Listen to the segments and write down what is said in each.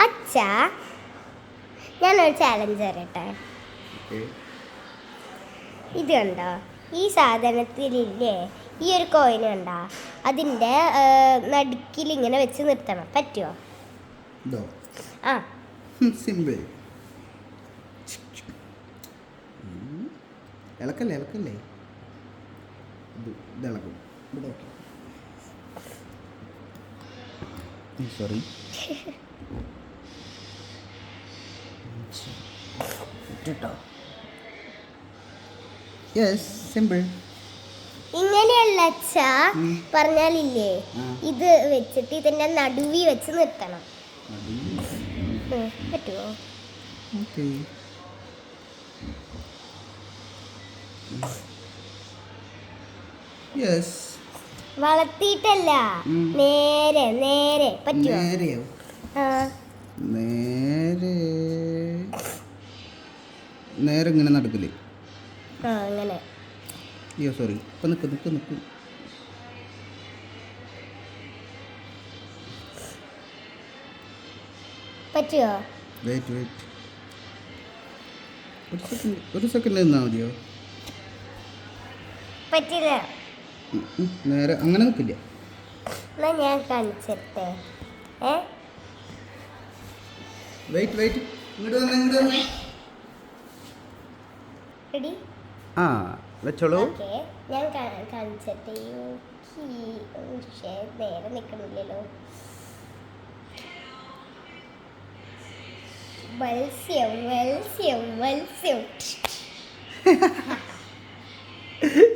അച്ഛാ, ഞാനൊരു ചാലഞ്ച് തരട്ടെ. ഇത് കണ്ടോ, ഈ സാധനത്തിലില്ലേ ഈ ഒരു കോയിൻ കണ്ടോ, അതിൻ്റെ നടുക്കിൽ ഇങ്ങനെ വെച്ച് നിർത്തണം. പറ്റുമോ? ആ സിമ്പിൾ. ഇളക്കല്ലേ ഇളക്കല്ലേ, ഇളക്കും. സോറി. Yes, simple. ഇങ്ങനെയല്ല അച്ഛാ, പറഞ്ഞാലില്ലേ ഇത് വെച്ചിട്ട് ഇതിന്റെ നടുവി വെച്ച് നിർത്തണം. പറ്റുമോ? യെസ്. വളർത്തിയിട്ടല്ല, നേരെ നേരെ. പറ്റുമോ? നേരെ നേരെ ഇങ്ങനെ നടക്കില്ലേ? അങ്ങനെ. അയ്യോ സോറി. ഇപ്പൊ നിക്ക് നിക്ക് നിക്ക്. പറ്റുമോ? വെയിറ്റ് വെയിറ്റ്, ഒരു സെക്കൻഡ് നിന്നാൽ മതിയോ? പറ്റില്ല. നേരെ അങ്ങനെ നിൽക്കില്ല. എന്നാ ഞാൻ കാണിച്ചിട്ടെ. വെയിറ്റ് വെയിറ്റ്, ഇങ്ങോട്ട് വന്നേ, ഇങ്ങോട്ട് വന്നേ. റെഡി? ആ വെച്ചോളൂ. ഓക്കെ, ഞാൻ കാണിച്ചിട്ട്. നേരെ നിൽക്കണില്ലല്ലോ. മത്സ്യം മത്സ്യം മത്സ്യം.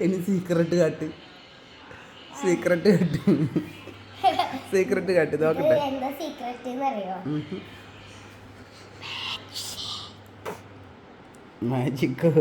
ഇനി സീക്രട്ട് കാട്ട്, സീക്രട്ട് കാട്ട്, സീക്രട്ട് കാട്ട് നോക്കട്ടെ. എന്താ സീക്രട്ട് എന്നറിയോ? മാജിക്കോ?